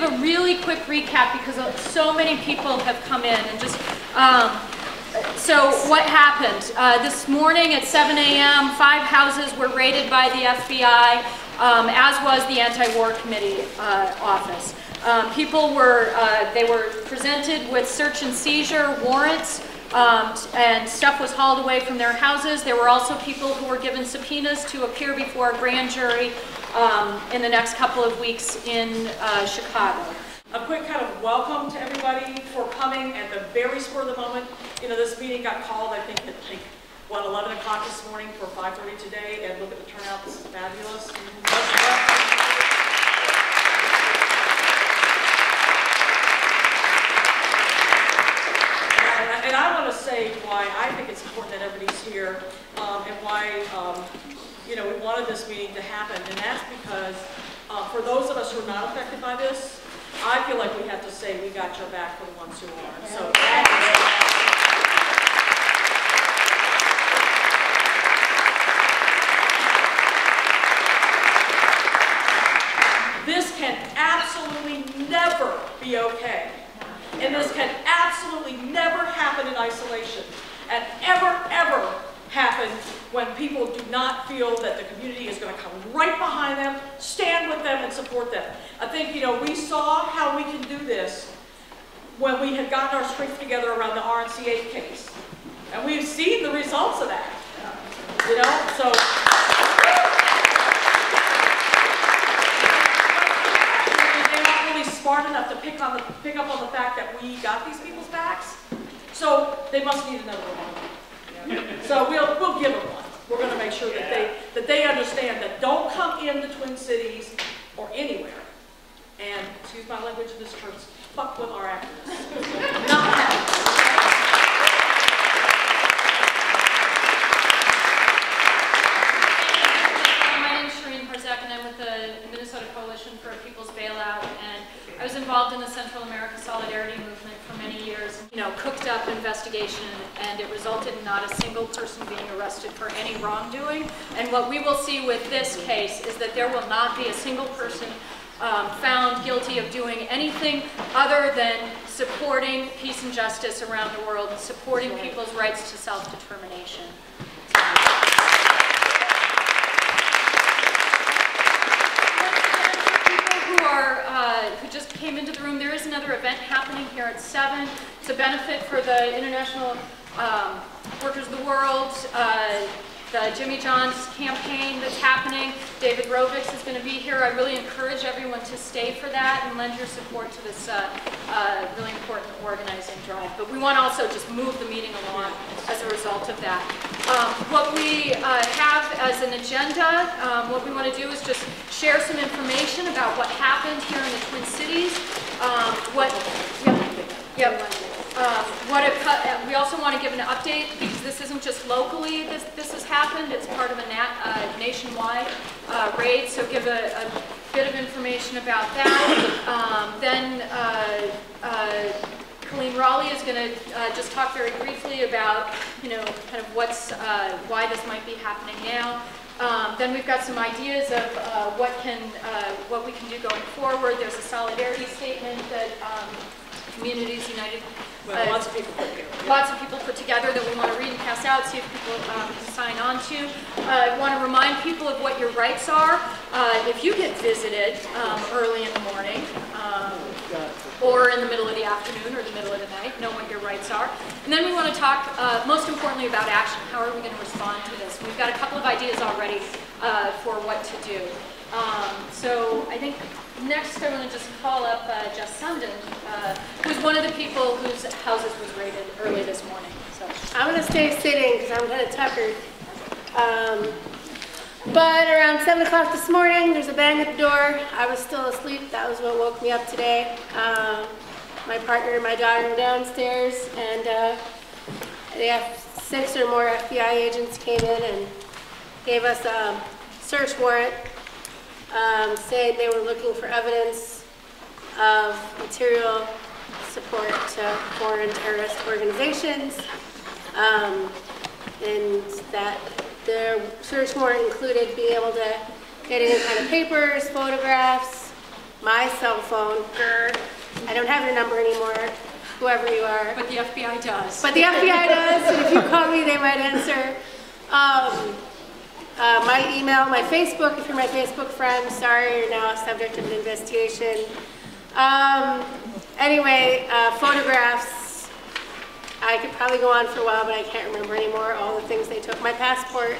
give a really quick recap because so many people have come in and just, so what happened? This morning at 7 a.m., 5 houses were raided by the FBI, as was the Anti-War Committee office. People were, they were presented with search and seizure warrants, and stuff was hauled away from their houses. There were also people who were given subpoenas to appear before a grand jury in the next couple of weeks in Chicago. A quick kind of welcome to everybody for coming at the very spur of the moment. You know, this meeting got called, I think, at 11 o'clock this morning for 5:30 today, and look at the turnout, this is fabulous. And I want to say why I think it's important that everybody's here, and why, you know, we wanted this meeting to happen, and that's because for those of us who are not affected by this, I feel like we have to say we got your back for the ones who are. Yeah. So this can absolutely never be okay. And this can absolutely never happen in isolation. And ever happen when people do not feel that the community is going to come right behind them, stand with them, and support them. I think, you know, we saw how we can do this when we had gotten our strength together around the RNC8 case. And we've seen the results of that. You know, so they're not really smart enough to pick up on the fact that we got these people's backs. So they must need another one. So we'll give them one. We're going to make sure that they understand that don't come in the Twin Cities or anywhere and, excuse my language in this terms, fuck with our activists. Not happening. And I'm with the Minnesota Coalition for a People's Bailout, and I was involved in the Central America Solidarity Movement for many years. You know, cooked up investigation, and it resulted in not a single person being arrested for any wrongdoing. And what we will see with this case is that there will not be a single person found guilty of doing anything other than supporting peace and justice around the world and supporting people's rights to self-determination. Who just came into the room, there is another event happening here at 7. It's a benefit for the International Workers of the World, the Jimmy John's campaign that's happening. David Rovics is going to be here. I really encourage everyone to stay for that and lend your support to this really important organizing drive. But we want to also just move the meeting along as a result of that. What we have as an agenda, what we want to do is just share some information about what happened here in the Twin Cities. We also want to give an update because this isn't just locally this has happened, it's part of a nationwide raid, so give a bit of information about that. Then Colleen Raleigh is going to just talk very briefly about, you know, kind of why this might be happening now. Then we've got some ideas of what we can do going forward. There's a solidarity statement that Communities United, lots of people put together. Lots of people put together that we want to read and pass out, see if people can sign on to. I want to remind people of what your rights are. If you get visited early in the morning, or in the middle of the afternoon or the middle of the night, know what your rights are. And then we want to talk, most importantly, about action. How are we going to respond to this? We've got a couple of ideas already for what to do. So I think next I want to just call up Jess Sundin, who's one of the people whose houses was raided early this morning. So I'm going to stay sitting because I'm kind of tuckered. But around 7 o'clock this morning, there's a bang at the door. I was still asleep. That was what woke me up today. My partner and my daughter were downstairs, and 6 or more FBI agents came in and gave us a search warrant saying they were looking for evidence of material support to foreign terrorist organizations, and that their search warrant included being able to get any kind of papers, photographs, my cell phone. I don't have your number anymore, whoever you are. But the FBI does. But the FBI does, and if you call me, they might answer. My email, my Facebook, if you're my Facebook friend, sorry, you're now subject of an investigation. Anyway, photographs. I could probably go on for a while, but I can't remember anymore all the things they took. My passport,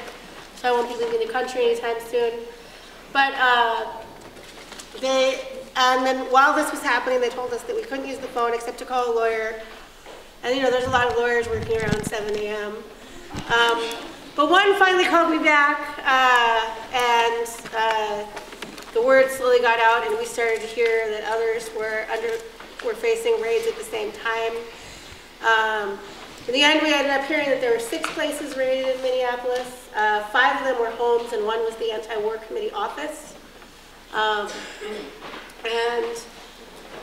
so I won't be leaving the country anytime soon. But and then while this was happening, they told us that we couldn't use the phone except to call a lawyer. And you know, there's a lot of lawyers working around 7 a.m. But one finally called me back, and the word slowly got out, and we started to hear that others were facing raids at the same time. In the end, we ended up hearing that there were 6 places raided in Minneapolis. 5 of them were homes, and 1 was the anti-war committee office. And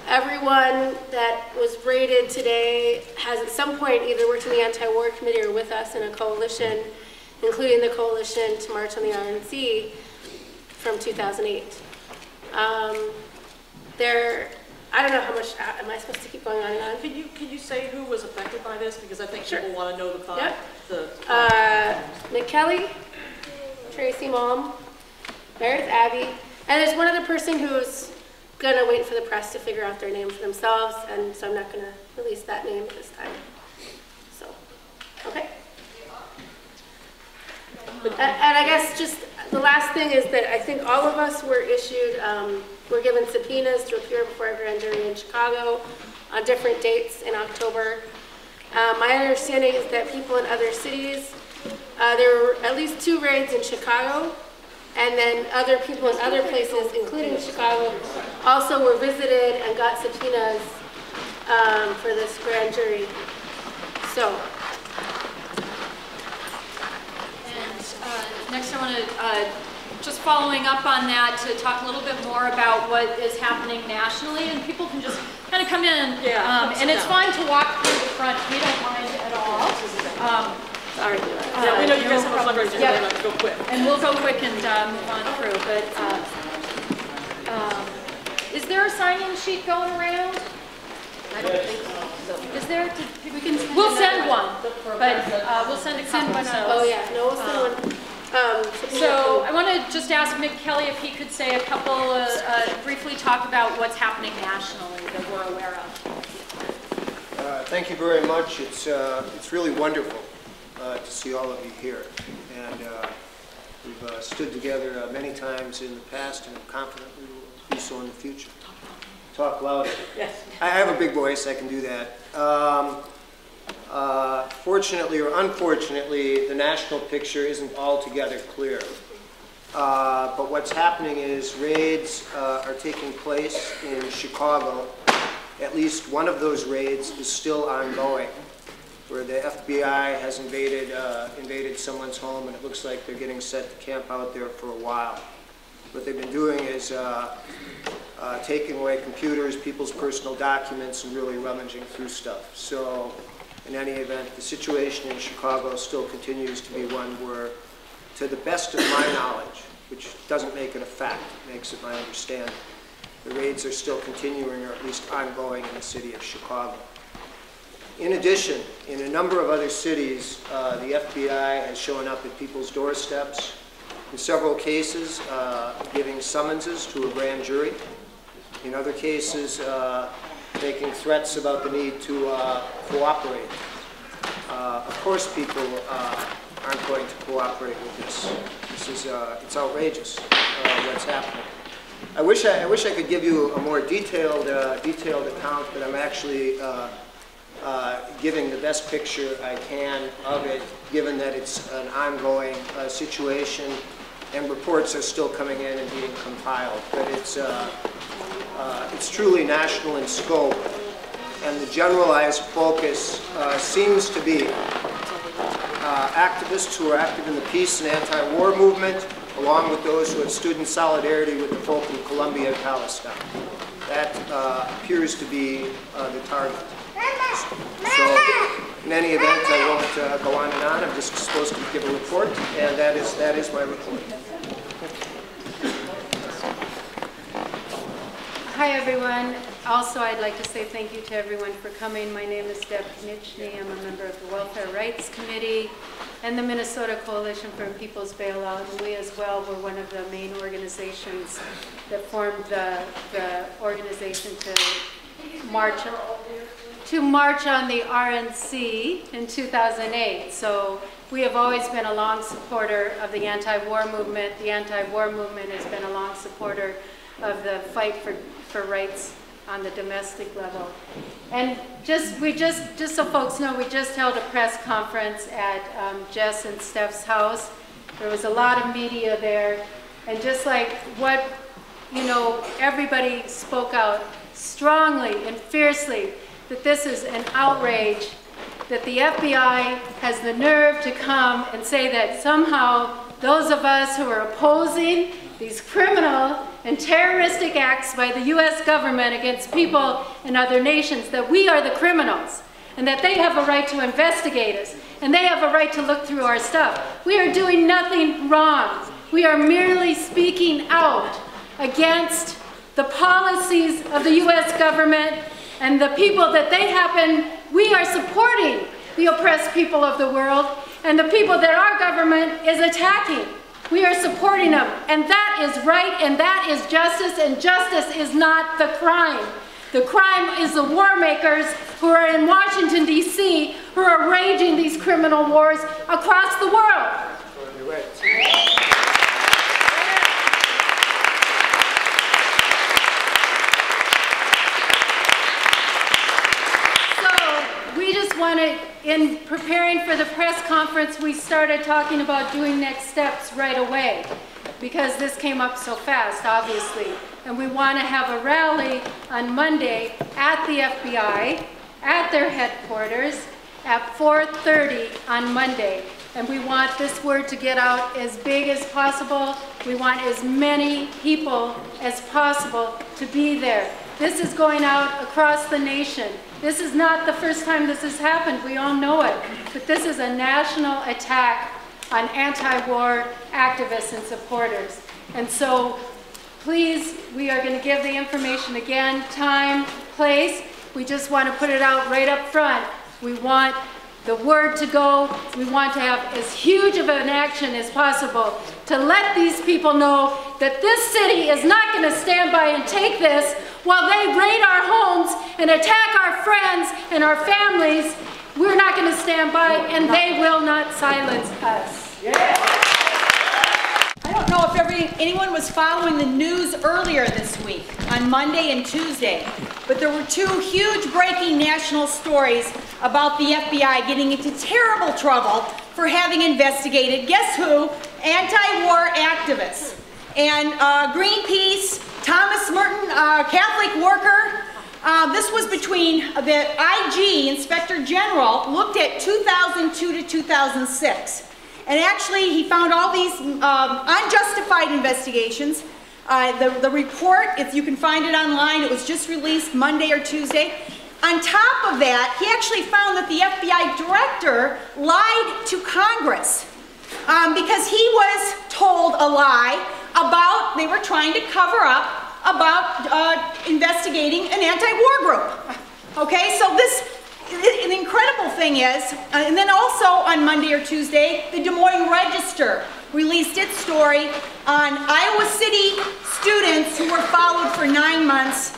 everyone that was raided today has at some point either worked in the anti-war committee or with us in a coalition, including the coalition to march on the RNC from 2008. I don't know how much, am I supposed to keep going on and on? Can you say who was affected by this? Because I think people want to know the cause. Yep. Nick Kelly, Tracy Malm, Meredith Abbey, and there's one other person who's gonna wait for the press to figure out their name for themselves, and so I'm not gonna release that name at this time. So, okay. And I guess just the last thing is that I think all of us were issued, were given subpoenas to appear before a grand jury in Chicago on different dates in October. My understanding is that people in other cities, there were at least 2 raids in Chicago, and then other people in other places, including Chicago, also were visited and got subpoenas for this grand jury. So. Next, I want to, just following up on that, to talk a little bit more about what is happening nationally, and people can just kind of come in, and it's fine to walk through the front. We don't mind at all. Sorry. Yeah, we know you guys have a fundraiser. Yeah. Go quick. And we'll go quick and move on through. But is there a sign-in sheet going around? I don't think so. Is there? We'll send one, but we'll send a couple. Oh yeah, no, we'll send one. So I want to just ask Mick Kelly if he could say a couple, briefly talk about what's happening nationally that we're aware of. Thank you very much. It's really wonderful to see all of you here. And we've stood together many times in the past, and I'm confident we will do so in the future. Talk louder. Yes. I have a big voice, I can do that. Fortunately or unfortunately, the national picture isn't altogether clear. But what's happening is raids are taking place in Chicago. At least one of those raids is still ongoing, where the FBI has invaded someone's home, and it looks like they're getting set to camp out there for a while. What they've been doing is taking away computers, people's personal documents, and really rummaging through stuff. So in any event, the situation in Chicago still continues to be one where, to the best of my knowledge, which doesn't make it a fact, it makes it my understanding, the raids are still continuing, or at least ongoing, in the city of Chicago. In addition, in a number of other cities, the FBI has shown up at people's doorsteps, in several cases giving summonses to a grand jury, in other cases making threats about the need to cooperate. Of course people aren't going to cooperate with this. It's outrageous what's happening. I wish I could give you a more detailed account, but I'm actually giving the best picture I can of it, given that it's an ongoing situation and reports are still coming in and being compiled. But it's truly national in scope, and the generalized focus seems to be activists who are active in the peace and anti-war movement, along with those who have stood in solidarity with the folk in Colombia and Palestine. That appears to be the target. So, in any event, I won't go on and on. I'm just supposed to give a report, and that is my report. Hi, everyone. Also, I'd like to say thank you to everyone for coming. My name is Deb Knichny. I'm a member of the Welfare Rights Committee and the Minnesota Coalition for People's Bailout. And we as well were one of the main organizations that formed the organization to march on the RNC in 2008. So we have always been a long supporter of the anti-war movement. The anti-war movement has been a long supporter of the fight for rights on the domestic level. And just so folks know, we just held a press conference at Jess and Steph's house. There was a lot of media there, and just like what, you know, everybody spoke out strongly and fiercely that this is an outrage, that the FBI has the nerve to come and say that somehow those of us who are opposing these criminal and terroristic acts by the U.S. government against people in other nations, that we are the criminals, and that they have a right to investigate us, and they have a right to look through our stuff. We are doing nothing wrong. We are merely speaking out against the policies of the U.S. government and the people that they happen. We are supporting the oppressed people of the world and the people that our government is attacking. We are supporting them, and that is right, and that is justice, and justice is not the crime. The crime is the war makers who are in Washington, D.C., who are raging these criminal wars across the world. We just wanted, in preparing for the press conference, we started talking about doing next steps right away because this came up so fast, obviously. And we want to have a rally on Monday at the FBI, at their headquarters, at 4:30 on Monday. And we want this word to get out as big as possible. We want as many people as possible to be there. This is going out across the nation. This is not the first time this has happened. We all know it. But this is a national attack on anti-war activists and supporters. And so, please, we are going to give the information again, time, place. We just want to put it out right up front. We want the word to go. We want to have as huge of an action as possible to let these people know that this city is not going to stand by and take this while they raid our homes and attack our friends and our families. We're not going to stand by, and they will not silence us. I don't know if anyone was following the news earlier this week, on Monday and Tuesday, but there were two huge breaking national stories about the FBI getting into terrible trouble for having investigated, guess who? Anti-war activists. And Greenpeace, Thomas Merton, Catholic worker, this was between the IG, Inspector General, looked at 2002 to 2006. And actually, he found all these unjustified investigations. The report, if you can find it online, it was just released Monday or Tuesday. On top of that, he actually found that the FBI director lied to Congress because he was told a lie about, they were trying to cover up about investigating an anti-war group. Okay, so this, the incredible thing is, and then also on Monday or Tuesday, the Des Moines Register released its story on Iowa City students who were followed for 9 months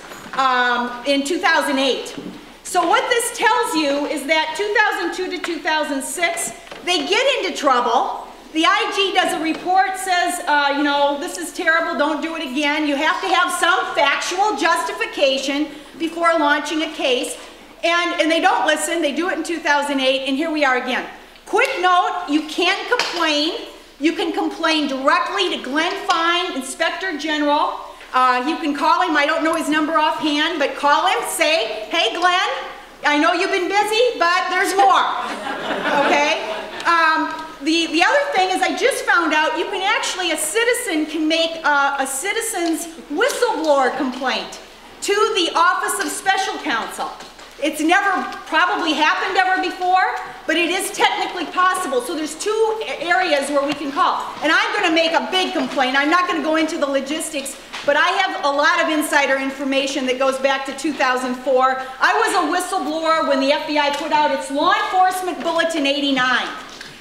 in 2008. So what this tells you is that 2002 to 2006, they get into trouble. The IG does a report, says, you know, this is terrible, don't do it again. You have to have some factual justification before launching a case. And they don't listen, they do it in 2008, and here we are again. Quick note, you can complain. You can complain directly to Glenn Fine, Inspector General. You can call him, I don't know his number offhand, but call him, say, hey Glenn, I know you've been busy, but there's more, okay? The other thing is I just found out you can actually, a citizen can make a citizen's whistleblower complaint to the Office of Special Counsel. It's never probably happened ever before, but it is technically possible. So there's two areas where we can call. And I'm going to make a big complaint. I'm not going to go into the logistics, but I have a lot of insider information that goes back to 2004. I was a whistleblower when the FBI put out its Law Enforcement Bulletin 89.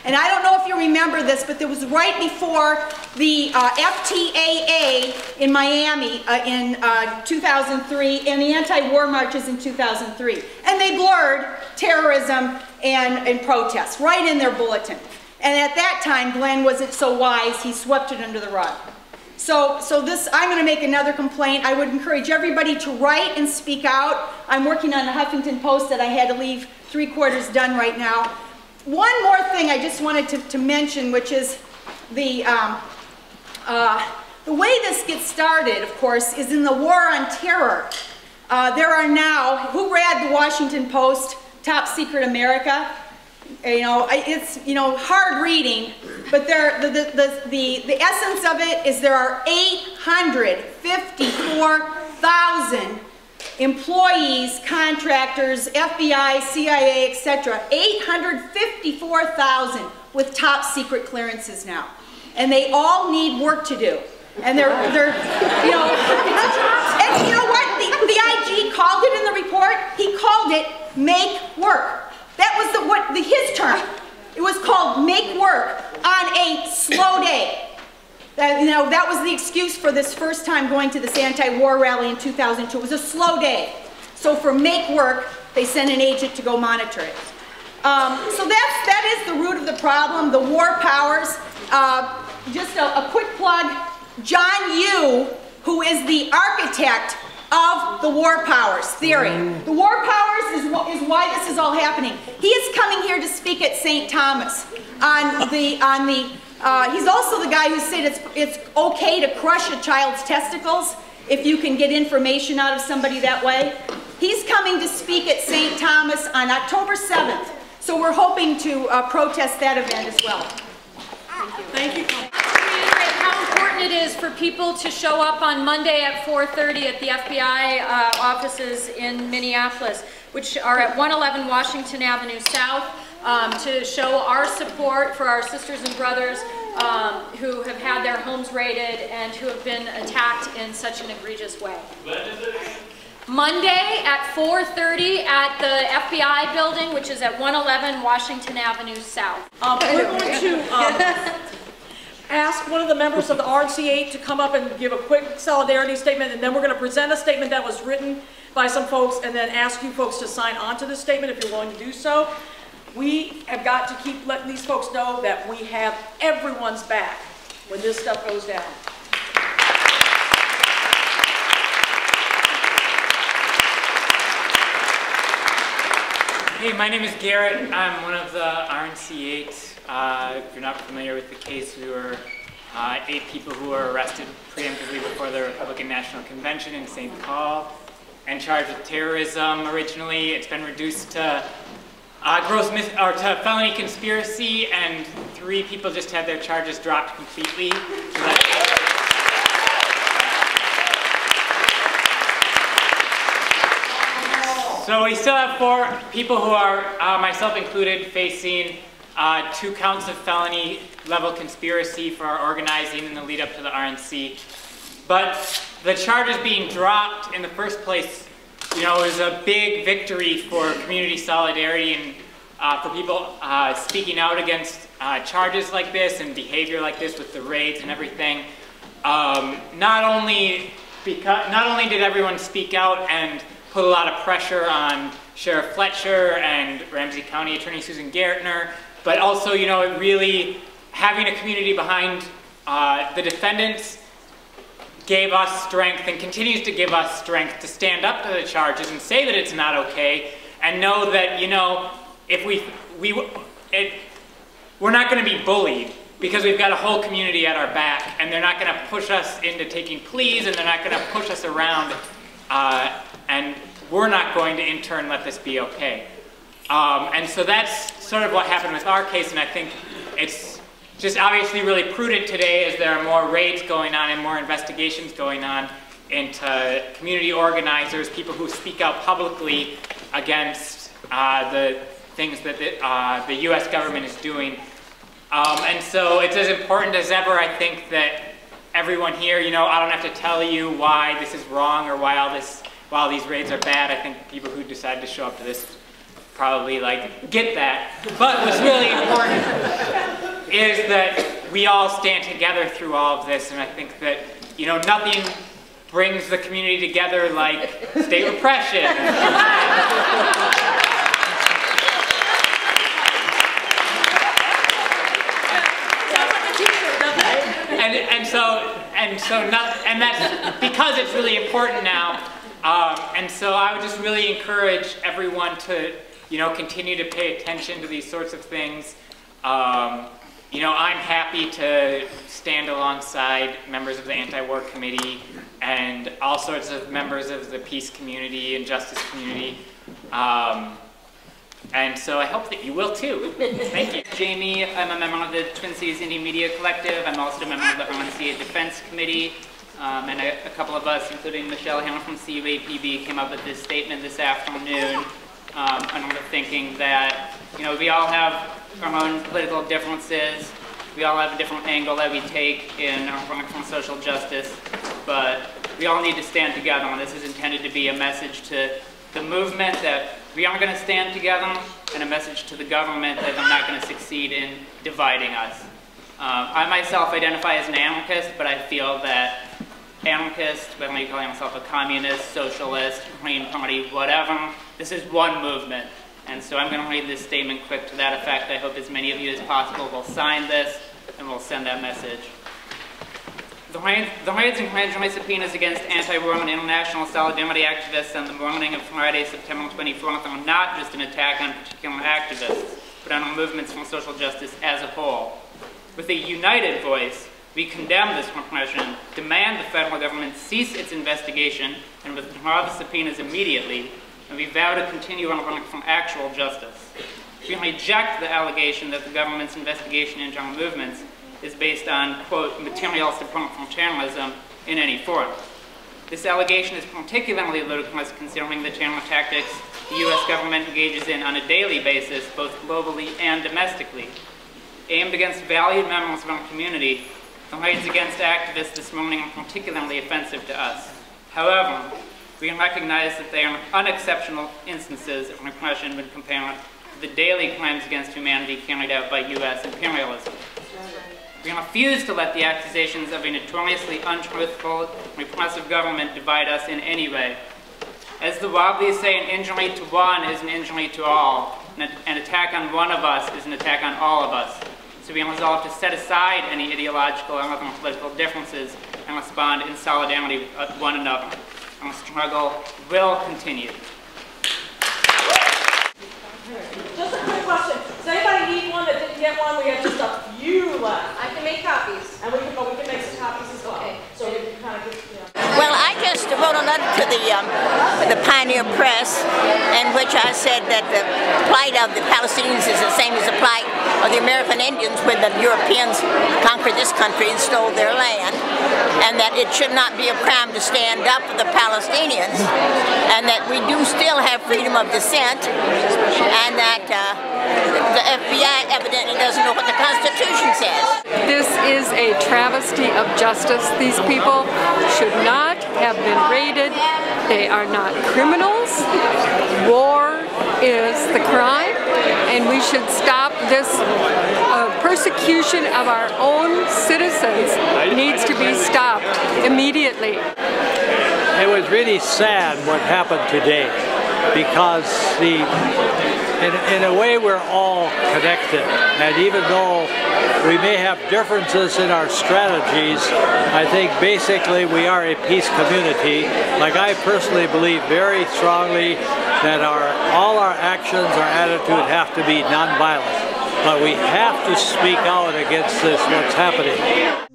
And I don't know if you remember this, but it was right before the FTAA in Miami in 2003 and the anti-war marches in 2003. And they blurred terrorism and protests right in their bulletin. And at that time, Glenn wasn't so wise, he swept it under the rug. So this, I'm going to make another complaint. I would encourage everybody to write and speak out. I'm working on the Huffington Post that I had to leave 3/4 done right now. One more thing I just wanted to mention, which is the way this gets started, of course, is in the war on terror. There are now, who read the Washington Post, Top Secret America? You know, it's, you know, hard reading, but the essence of it is there are 854,000 employees, contractors, FBI, CIA, etc. 854,000 with top secret clearances now. And they all need work to do. And they're you know, and you know what? The IG called it in the report. He called it make work. That was his term. It was called make work on a slow day. You know, that was the excuse for this first time going to this anti-war rally in 2002. It was a slow day. So for make work, they sent an agent to go monitor it. So that is the root of the problem, the war powers. Just a quick plug, John Yoo, who is the architect of the war powers theory. The war powers is why this is all happening. He is coming here to speak at St. Thomas he's also the guy who said it's okay to crush a child's testicles if you can get information out of somebody that way. He's coming to speak at St. Thomas on October 7th. So we're hoping to protest that event as well. Thank you. Reiterate how important it is for people to show up on Monday at 4:30 at the FBI offices in Minneapolis, which are at 111 Washington Avenue South. To show our support for our sisters and brothers who have had their homes raided and who have been attacked in such an egregious way. Monday at 4:30 at the FBI building, which is at 111 Washington Avenue South. We're going to ask one of the members of the RNC8 to come up and give a quick solidarity statement, and then we're going to present a statement that was written by some folks and then ask you folks to sign on to this statement if you're willing to do so. We have got to keep letting these folks know that we have everyone's back when this stuff goes down. Hey, my name is Garrett. I'm one of the RNC8. If you're not familiar with the case, we were 8 people who were arrested preemptively before the Republican National Convention in St. Paul and charged with terrorism originally. It's been reduced to to felony conspiracy, and 3 people just had their charges dropped completely. So we still have 4 people who are, myself included, facing 2 counts of felony level conspiracy for our organizing in the lead up to the RNC. But the charges being dropped in the first place, you know, is a big victory for community solidarity and for people speaking out against charges like this and behavior like this with the raids and everything. Not only did everyone speak out and put a lot of pressure on Sheriff Fletcher and Ramsey County Attorney Susan Gartner, but also, you know, it really having a community behind the defendants gave us strength and continues to give us strength to stand up to the charges and say that it's not okay, and know that, you know, if we're not going to be bullied because we've got a whole community at our back, and they're not going to push us into taking pleas, and they're not going to push us around, and we're not going to in turn let this be okay. And so that's sort of what happened with our case, and I think it's just obviously really prudent today as there are more raids going on and more investigations going on into community organizers, people who speak out publicly against the things that the U.S. government is doing. And so it's as important as ever, I think, that everyone here, you know, I don't have to tell you why this is wrong or why all these raids are bad. I think people who decide to show up to this probably like get that. But what's really important is that we all stand together through all of this, and I think that, you know, nothing brings the community together like state repression. And that's because it's really important now. And so I would just really encourage everyone to, you know, continue to pay attention to these sorts of things. You know, I'm happy to stand alongside members of the anti-war committee and all sorts of members of the peace community and justice community. And so I hope that you will too. Thank you. Jamie, I'm a member of the Twin Cities Indie Media Collective. I'm also a member of the RNCA Defense Committee. And a couple of us, including Michelle Hammer from CUAPB, came up with this statement this afternoon. I'm thinking that, you know, we all have our own political differences. We all have a different angle that we take in our work from social justice. But we all need to stand together. And this is intended to be a message to the movement that we are going to stand together, and a message to the government that they're not going to succeed in dividing us. I myself identify as an anarchist, but I feel that anarchist, whether you call yourself a communist, socialist, Green Party, whatever, this is one movement. And so I'm going to read this statement quick to that effect. I hope as many of you as possible will sign this, and we'll send that message. The raids and grand jury subpoenas against anti-war and international solidarity activists on the morning of Friday, September 24th are not just an attack on particular activists, but on our movements for social justice as a whole. With a united voice, we condemn this repression, demand the federal government cease its investigation and withdraw the subpoenas immediately, and we vow to continue our work for actual justice. We reject the allegation that the government's investigation into our movements is based on, quote, material support from journalism in any form. This allegation is particularly ludicrous considering the channel tactics the U.S. government engages in on a daily basis, both globally and domestically. Aimed against valued members of our community, the raids against activists this morning are particularly offensive to us. However, we recognize that they are unexceptional instances of repression when compared to the daily crimes against humanity carried out by U.S. imperialism. We refuse to let the accusations of a notoriously untruthful, repressive government divide us in any way. As the Wobblies say, an injury to one is an injury to all. An attack on one of us is an attack on all of us. So we resolve to set aside any ideological or other political differences and respond in solidarity with one another. Our struggle will continue. Just a quick question. Does anybody need one that didn't get one? We have just a few left. I can make copies. And we can make some copies as well. Okay. So we can kind of get, you know. Well, I just wrote a letter to the Pioneer Press in which I said that the plight of the Palestinians is the same as the plight of the American Indians when the Europeans conquered this country and stole their land, and that it should not be a crime to stand up for the Palestinians, and that we do still have freedom of dissent, and that the FBI evidently doesn't know what the Constitution says. This is a travesty of justice. These people should not have been raided. They are not criminals. War is the crime, and we should stop this persecution of our own citizens. It needs to be stopped immediately. It was really sad what happened today, because in a way we're all connected, and even though we may have differences in our strategies, I think basically we are a peace community. Like, I personally believe very strongly that all our actions, our attitude have to be nonviolent, but we have to speak out against this, what's happening.